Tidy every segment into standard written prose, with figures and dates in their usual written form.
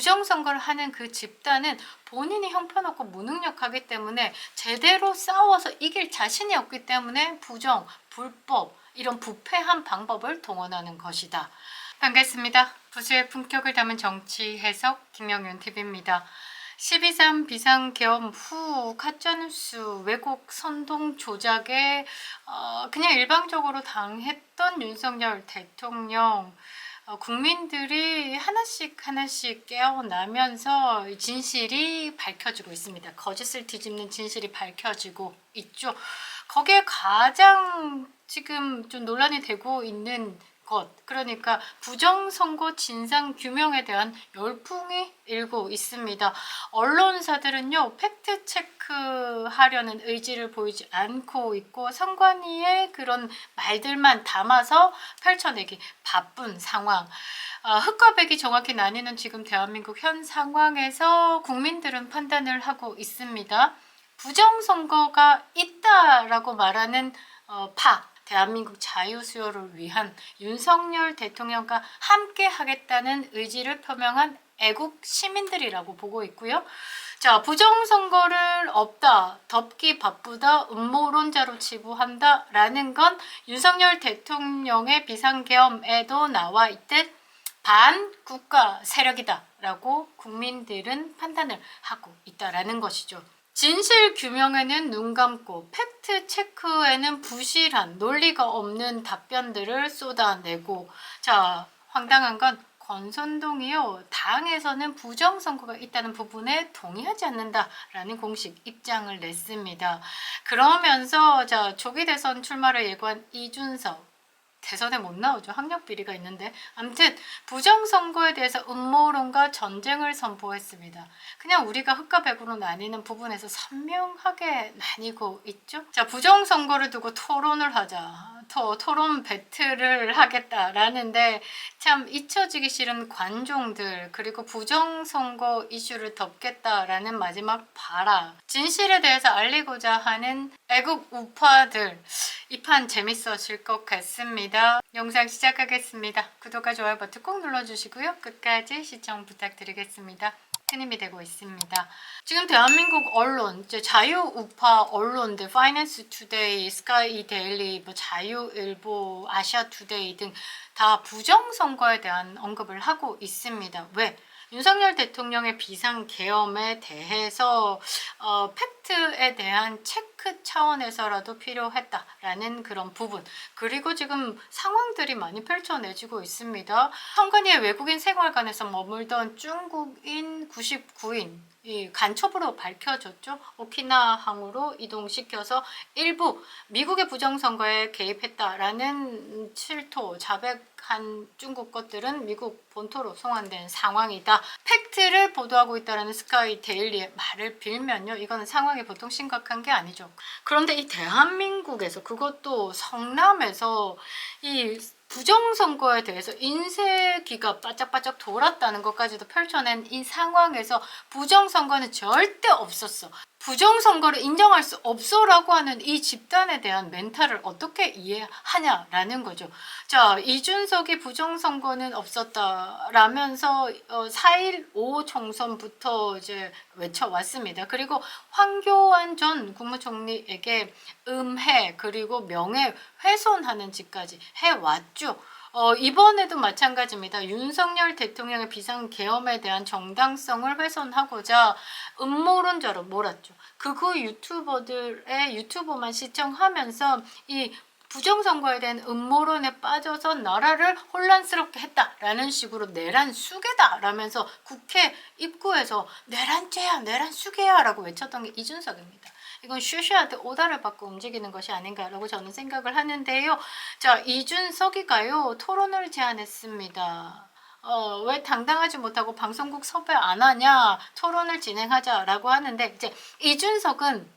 부정선거를 하는 그 집단은 본인이 형편없고 무능력하기 때문에 제대로 싸워서 이길 자신이 없기 때문에 부정, 불법 이런 부패한 방법을 동원하는 것이다. 반갑습니다. 부수의 품격을 담은 정치 해석 김영윤 TV입니다. 12.3 비상계엄 후 가짜뉴스 왜곡 선동 조작에 그냥 일방적으로 당했던 윤석열 대통령, 국민들이 하나씩 깨어나면서 진실이 밝혀지고 있습니다. 거짓을 뒤집는 진실이 밝혀지고 있죠. 거기에 가장 지금 좀 논란이 되고 있는 것, 그러니까 부정선거 진상규명에 대한 열풍이 일고 있습니다. 언론사들은요, 팩트체크하려는 의지를 보이지 않고 있고 선관위의 그런 말들만 담아서 펼쳐내기 바쁜 상황. 흑과 백이 정확히 나뉘는 지금 대한민국 현 상황에서 국민들은 판단을 하고 있습니다. 부정선거가 있다라고 말하는 대한민국 자유수요를 위한 윤석열 대통령과 함께 하겠다는 의지를 표명한 애국 시민들이라고 보고 있고요. 자, 부정선거를 없다, 덮기 바쁘다, 음모론자로 치부한다 라는 건 윤석열 대통령의 비상계엄에도 나와 있듯 반국가 세력이다 라고 국민들은 판단을 하고 있다라는 것이죠. 진실 규명에는 눈 감고 팩트 체크에는 부실한 논리가 없는 답변들을 쏟아내고, 자, 황당한 건 권선동이요, 당에서는 부정선거가 있다는 부분에 동의하지 않는다라는 공식 입장을 냈습니다. 그러면서 자, 조기 대선 출마를 예고한 이준석 대선에 못 나오죠. 학력 비리가 있는데. 아무튼 부정선거에 대해서 음모론과 전쟁을 선포했습니다. 그냥 우리가 흑과 백으로 나뉘는 부분에서 선명하게 나뉘고 있죠. 자, 부정선거를 두고 토론을 하자. 토론 배틀을 하겠다라는데 참 잊혀지기 싫은 관종들, 그리고 부정선거 이슈를 덮겠다라는 마지막 발악, 진실에 대해서 알리고자 하는 애국 우파들, 이 판 재밌어질 것 같습니다. 영상 시작하겠습니다. 구독과 좋아요 버튼 꼭 눌러주시고요. 끝까지 시청 부탁드리겠습니다. 큰 힘이 되고 있습니다. 지금 대한민국 언론, 이제 자유우파 언론들, 파이낸스 투데이, 스카이 데일리, 자유일보, 아시아투데이 등 다 부정선거에 대한 언급을 하고 있습니다. 왜? 윤석열 대통령의 비상계엄에 대해서 팩트에 대한 체크 차원에서라도 필요했다라는 그런 부분, 그리고 지금 상황들이 많이 펼쳐내지고 있습니다. 선관위의 외국인 생활관에서 머물던 중국인 99인 이 간첩으로 밝혀졌죠. 오키나항으로 이동시켜서 일부 미국의 부정선거에 개입했다라는 실토, 자백한 중국 것들은 미국 본토로 송환된 상황이다. 팩트를 보도하고 있다라는 스카이 데일리의 말을 빌면요, 이거는 상황이 보통 심각한 게 아니죠. 그런데 이 대한민국에서, 그것도 성남에서 이 부정선거에 대해서 인쇄기가 바짝바짝 돌았다는 것까지도 펼쳐낸 이 상황에서 부정선거는 절대 없었어, 부정선거를 인정할 수 없어라고 하는 이 집단에 대한 멘탈을 어떻게 이해하냐라는 거죠. 자, 이준석이 부정선거는 없었다라면서 4.15 총선부터 이제 외쳐왔습니다. 그리고 황교안 전 국무총리에게 음해 그리고 명예훼손하는 짓까지 해왔죠. 이번에도 마찬가지입니다. 윤석열 대통령의 비상계엄에 대한 정당성을 훼손하고자 음모론자로 몰았죠. 극우 유튜버들의 유튜버만 시청하면서 이 부정선거에 대한 음모론에 빠져서 나라를 혼란스럽게 했다라는 식으로 내란 수괴다 라면서 국회 입구에서 내란죄야, 내란 수괴야 라고 외쳤던 게 이준석입니다. 이건 슈슈한테 오다를 받고 움직이는 것이 아닌가라고 저는 생각을 하는데요. 자, 이준석이가요, 토론을 제안했습니다. 왜 당당하지 못하고 방송국 섭외 안 하냐, 토론을 진행하자라고 하는데, 이제 이준석은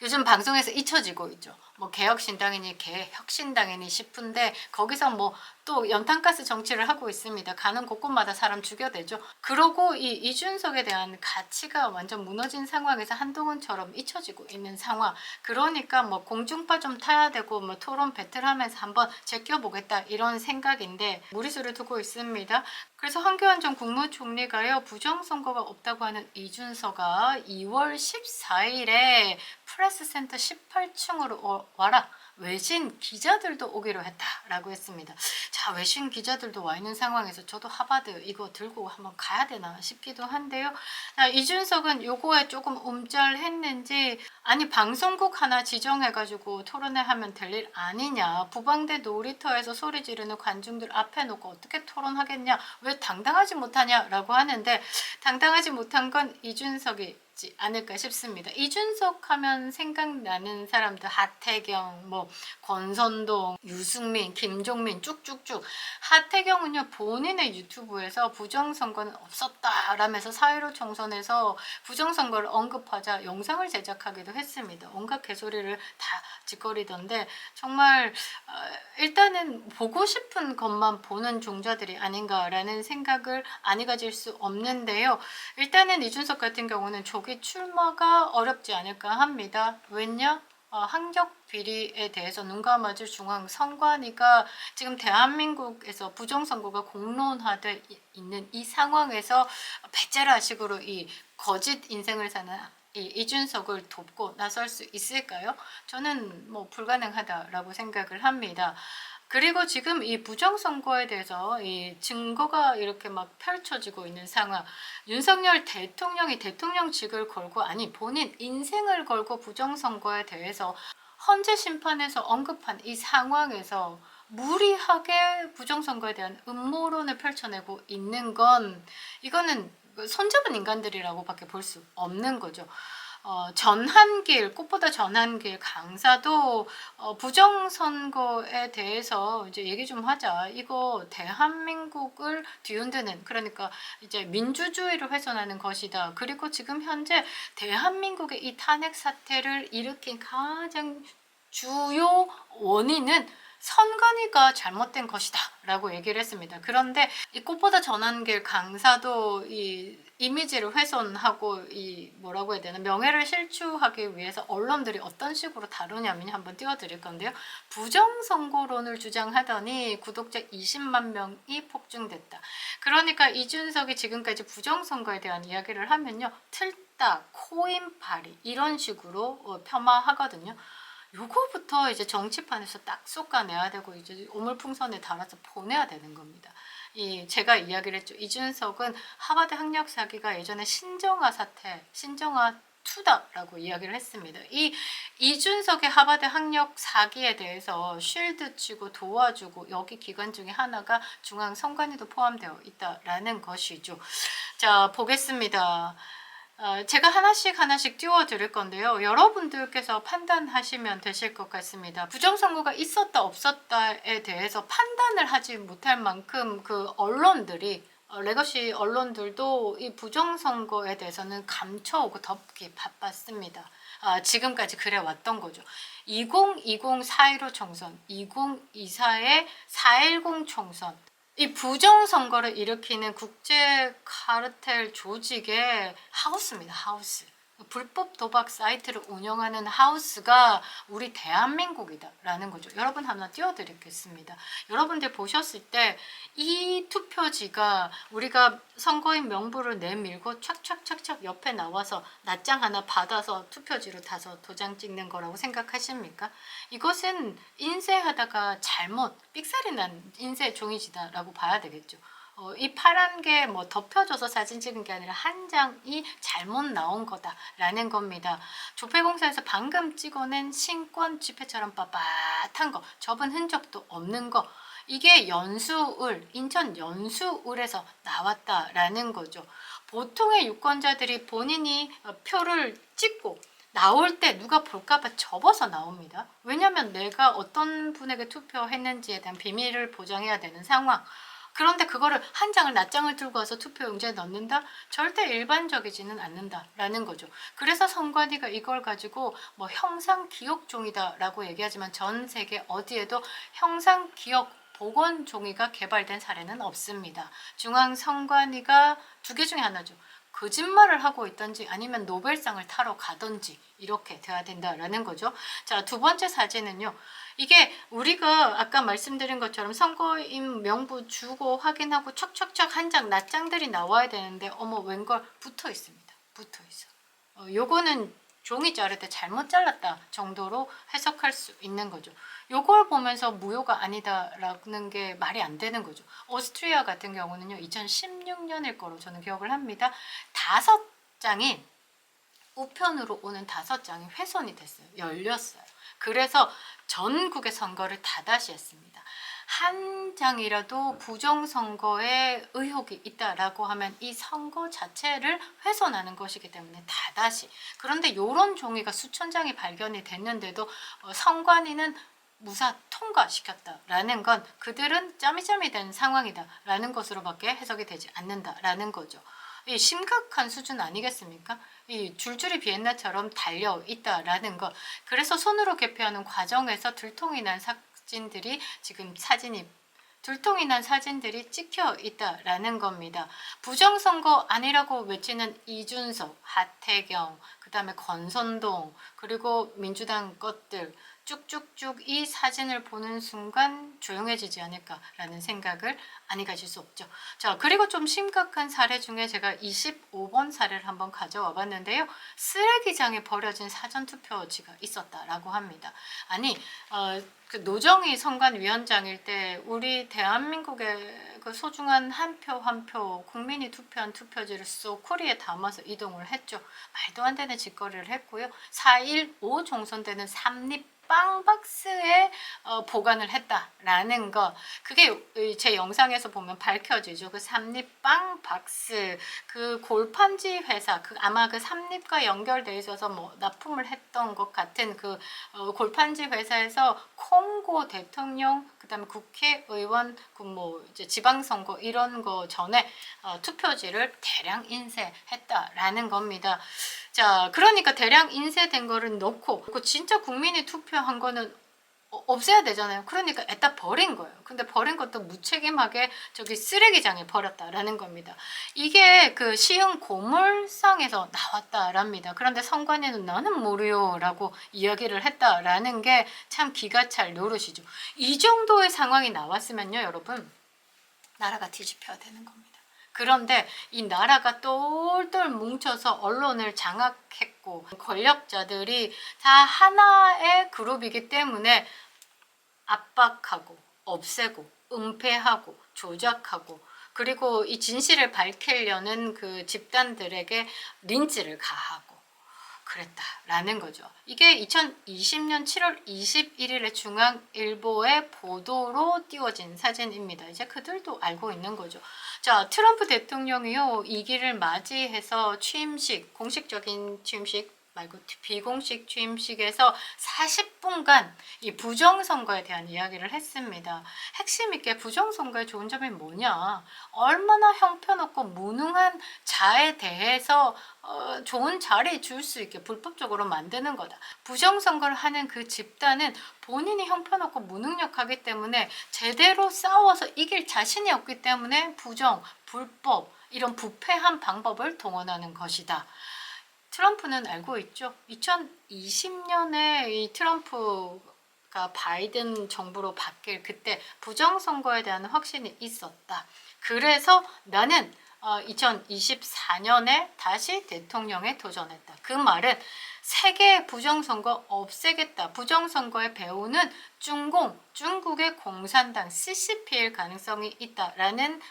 요즘 방송에서 잊혀지고 있죠. 뭐 개혁신당이니 개혁신당이니 싶은데 거기서 뭐 또 연탄가스 정치를 하고 있습니다. 가는 곳곳마다 사람 죽여대죠. 그러고 이 이준석에 대한 가치가 완전 무너진 상황에서 한동훈처럼 잊혀지고 있는 상황. 그러니까 뭐 공중파 좀 타야 되고 뭐 토론 배틀하면서 한번 제껴보겠다 이런 생각인데 무리수를 두고 있습니다. 그래서 황교안 전 국무총리가요, 부정선거가 없다고 하는 이준석아 2월 14일에 프레스센터 18층으로 와라. 외신 기자들도 오기로 했다라고 했습니다. 자, 외신 기자들도 와 있는 상황에서 저도 하버드 이거 들고 한번 가야 되나 싶기도 한데요. 자, 이준석은 요거에 조금 움짤했는지 아니 방송국 하나 지정해가지고 토론회 하면 될 일 아니냐. 부방대 놀이터에서 소리 지르는 관중들 앞에 놓고 어떻게 토론하겠냐. 왜 당당하지 못하냐라고 하는데 당당하지 못한 건 이준석이 않을까 싶습니다. 이준석 하면 생각나는 사람들 하태경, 뭐 권선동, 유승민, 김종민 쭉쭉쭉. 하태경은요 본인의 유튜브에서 부정선거는 없었다라면서 4.15 총선에서 부정선거를 언급하자 영상을 제작하기도 했습니다. 온갖 개소리를 다 짓거리던데 정말 일단은 보고 싶은 것만 보는 종자들이 아닌가라는 생각을 안 가질 수 없는데요. 일단은 이준석 같은 경우는 조기 출마가 어렵지 않을까 합니다. 왜냐? 학력 비리에 대해서 눈 감아줄 중앙선관위가 지금 대한민국에서 부정선거가 공론화돼 있는 이 상황에서 배째라식으로 이 거짓 인생을 사는 이준석을 돕고 나설 수 있을까요? 저는 뭐 불가능하다라고 생각을 합니다. 그리고 지금 이 부정선거에 대해서 이 증거가 이렇게 막 펼쳐지고 있는 상황. 윤석열 대통령이 대통령직을 걸고 아니 본인 인생을 걸고 부정선거에 대해서 헌재 심판에서 언급한 이 상황에서 무리하게 부정선거에 대한 음모론을 펼쳐내고 있는 건 이거는 손잡은 인간들이라고밖에 볼 수 없는 거죠. 전한길, 꽃보다 전한길 강사도 부정선거에 대해서 이제 얘기 좀 하자. 이거 대한민국을 뒤흔드는, 그러니까 이제 민주주의를 훼손하는 것이다. 그리고 지금 현재 대한민국의 이 탄핵 사태를 일으킨 가장 주요 원인은 선관위가 잘못된 것이다 라고 얘기를 했습니다. 그런데 이 꽃보다 전한길 강사도 이 이미지를 훼손하고 이 뭐라고 해야 되나 명예를 실추하기 위해서 언론들이 어떤 식으로 다루냐면 한번 띄워드릴 건데요. 부정선거론을 주장하더니 구독자 20만 명이 폭증됐다. 그러니까 이준석이 지금까지 부정선거에 대한 이야기를 하면요. 틀다, 코인팔이 이런 식으로 폄하하거든요. 요거부터 이제 정치판에서 딱 쏟아내야 되고 이제 오물풍선에 달아서 보내야 되는 겁니다. 제가 이야기를 했죠. 이준석은 하버드 학력 사기가 예전에 신정아 사태, 신정아 투다라고 이야기를 했습니다. 이준석의 하버드 학력 사기에 대해서 쉴드 치고 도와주고 여기 기관 중에 하나가 중앙선관위도 포함되어 있다라는 것이죠. 자, 보겠습니다. 제가 하나씩 띄워드릴 건데요. 여러분들께서 판단하시면 되실 것 같습니다. 부정선거가 있었다 없었다에 대해서 판단을 하지 못할 만큼 그 언론들이 레거시 언론들도 이 부정선거에 대해서는 감춰오고 덮기 바빴습니다. 지금까지 그래 왔던 거죠. 2020 4.15 총선, 2024의 4.10 총선, 이 부정선거를 일으키는 국제 카르텔 조직의 하우스입니다. 하우스. 불법 도박 사이트를 운영하는 하우스가 우리 대한민국이다라는 거죠. 여러분 하나 띄워드리겠습니다. 여러분들 보셨을 때 이 투표지가 우리가 선거인 명부를 내밀고 착착착착 옆에 나와서 낱장 하나 받아서 투표지로 타서 도장 찍는 거라고 생각하십니까? 이것은 인쇄하다가 잘못 삑살이 난 인쇄 종이지다라고 봐야 되겠죠. 이 파란 게 뭐 덮여져서 사진 찍은 게 아니라 한 장이 잘못 나온 거다라는 겁니다. 조폐공사에서 방금 찍어낸 신권 지폐처럼 빳빳한 거, 접은 흔적도 없는 거, 이게 연수을, 인천 연수을에서 나왔다라는 거죠. 보통의 유권자들이 본인이 표를 찍고 나올 때 누가 볼까봐 접어서 나옵니다. 왜냐하면 내가 어떤 분에게 투표했는지에 대한 비밀을 보장해야 되는 상황. 그런데 그거를 한 장을 낱장을 들고 와서 투표용지에 넣는다? 절대 일반적이지는 않는다라는 거죠. 그래서 선관위가 이걸 가지고 뭐 형상기억종이다라고 얘기하지만 전 세계 어디에도 형상기억 복원 종이가 개발된 사례는 없습니다. 중앙선관위가 두 개 중에 하나죠. 거짓말을 하고 있던지 아니면 노벨상을 타러 가던지 이렇게 돼야 된다라는 거죠. 자, 두 번째 사진은요. 이게 우리가 아까 말씀드린 것처럼 선거인 명부 주고 확인하고 척척척 한 장 낱장들이 나와야 되는데 어머 웬걸 붙어 있습니다. 붙어 있어. 요거는 종이 자를 때 잘못 잘랐다 정도로 해석할 수 있는 거죠. 요걸 보면서 무효가 아니다라는 게 말이 안 되는 거죠. 오스트리아 같은 경우는요. 2016년일 거로 저는 기억을 합니다. 5장이 우편으로 오는 5장이 훼손이 됐어요. 열렸어요. 그래서 전국의 선거를 다다시 했습니다. 한 장이라도 부정선거에 의혹이 있다라고 하면 이 선거 자체를 훼손하는 것이기 때문에 다다시. 그런데 이런 종이가 수천 장이 발견이 됐는데도 선관위는 무사 통과시켰다라는 건 그들은 짬이짬이 된 상황이다라는 것으로밖에 해석이 되지 않는다라는 거죠. 이 심각한 수준 아니겠습니까? 이 줄줄이 비엔나처럼 달려 있다라는 것. 그래서 손으로 개표하는 과정에서 들통이 난 사진들이 지금 들통이 난 사진들이 찍혀 있다라는 겁니다. 부정선거 아니라고 외치는 이준석, 하태경, 그 다음에 권선동, 그리고 민주당 것들 쭉쭉쭉 이 사진을 보는 순간 조용해지지 않을까라는 생각을 아니 가질 수 없죠. 자, 그리고 좀 심각한 사례 중에 제가 25번 사례를 한번 가져와 봤는데요. 쓰레기장에 버려진 사전투표지가 있었다라고 합니다. 아니, 그 노정희 선관위원장일 때 우리 대한민국의 그 소중한 한 표 한 표 국민이 투표한 투표지를 소쿠리에 담아서 이동을 했죠. 말도 안 되는 짓거리를 했고요. 4.15 총선 때는 삼립빵 박스에 보관을 했다라는 거. 그게 제 영상에서 보면 밝혀지죠. 그 삼립빵 박스, 그 골판지 회사, 아마 그 삼립과 연결돼 있어서 뭐 납품을 했던 것 같은 그 골판지 회사에서 콩고 대통령, 그다음에 국회의원, 뭐 이제 지방선거 이런 거 전에 투표지를 대량 인쇄했다라는 겁니다. 자, 그러니까 대량 인쇄된 거를 넣고 진짜 국민이 투표한 거는 없애야 되잖아요. 그러니까 애다 버린 거예요. 근데 버린 것도 무책임하게 저기 쓰레기장에 버렸다라는 겁니다. 이게 그 시흥 고물상에서 나왔다랍니다. 그런데 선관위는 나는 모르요라고 이야기를 했다라는 게 참 기가 찰 노릇이죠. 이 정도의 상황이 나왔으면요, 여러분, 나라가 뒤집혀야 되는 겁니다. 그런데 이 나라가 똘똘 뭉쳐서 언론을 장악했고 권력자들이 다 하나의 그룹이기 때문에 압박하고 없애고 은폐하고 조작하고 그리고 이 진실을 밝히려는 그 집단들에게 린치를 가하고 그랬다라는 거죠. 이게 2020년 7월 21일에 중앙일보의 보도로 띄워진 사진입니다. 이제 그들도 알고 있는 거죠. 자, 트럼프 대통령이요, 이 기를 맞이해서 취임식, 공식적인 취임식 말고 비공식 취임식에서 40분간 이 부정선거에 대한 이야기를 했습니다. 핵심 있게 부정선거의 좋은 점이 뭐냐? 얼마나 형편없고 무능한 자에 대해서 좋은 자리 줄 수 있게 불법적으로 만드는 거다. 부정선거를 하는 그 집단은 본인이 형편없고 무능력하기 때문에 제대로 싸워서 이길 자신이 없기 때문에 부정, 불법 이런 부패한 방법을 동원하는 것이다. 트럼프는 알고 있죠. 2020년에 이 트럼프가 바이든 정부로 바뀔 그때 부정선거에 대한 확신이 있었다. 그래서 나는 2024년에 다시 대통령에 도전했다. 그 말은 세계 부정선거 없애겠다. 부정선거의 배후는 중국의 공산당 CCP일 가능성이 있다라는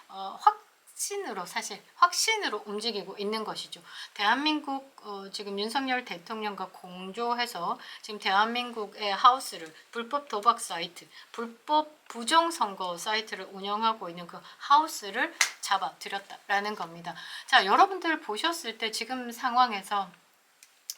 확신으로 움직이고 있는 것이죠. 대한민국 지금 윤석열 대통령과 공조해서 지금 대한민국의 하우스를 불법 도박 사이트, 불법 부정선거 사이트를 운영하고 있는 그 하우스를 잡아들였다라는 겁니다. 자, 여러분들 보셨을 때 지금 상황에서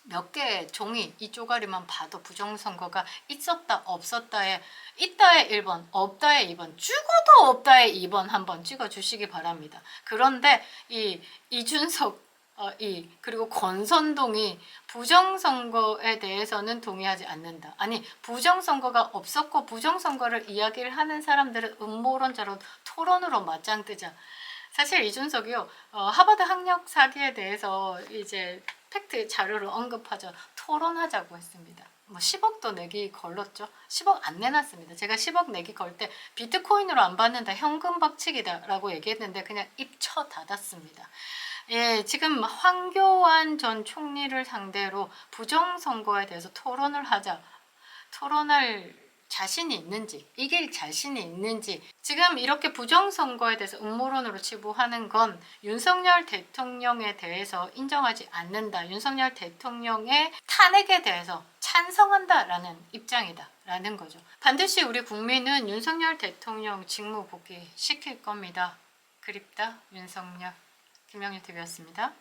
몇 개의 종이 이 쪼가리만 봐도 부정선거가 있었다 없었다에 있다에 1번 없다에 2번 죽어도 없다에 2번 한번 찍어주시기 바랍니다. 그런데 이 이준석 그리고 권선동이 부정선거에 대해서는 동의하지 않는다. 아니, 부정선거가 없었고 부정선거를 이야기를 하는 사람들은 음모론자로 토론으로 맞짱 뜨자. 사실 이준석이요, 하버드 학력 사기에 대해서 이제 팩트 자료를 언급하자 토론하자고 했습니다. 뭐 10억도 내기 걸렀죠. 10억 안 내놨습니다. 제가 10억 내기 걸 때 비트코인으로 안 받는다, 현금 박치기다 라고 얘기했는데 그냥 입쳐 닫았습니다. 예, 지금 황교안 전 총리를 상대로 부정선거에 대해서 토론을 하자. 토론할 자신이 있는지, 이길 자신이 있는지, 지금 이렇게 부정선거에 대해서 음모론으로 치부하는 건 윤석열 대통령에 대해서 인정하지 않는다, 윤석열 대통령의 탄핵에 대해서 찬성한다라는 입장이다 라는 거죠. 반드시 우리 국민은 윤석열 대통령 직무 복귀 시킬 겁니다. 그립다 윤석열. 김영일 TV였습니다.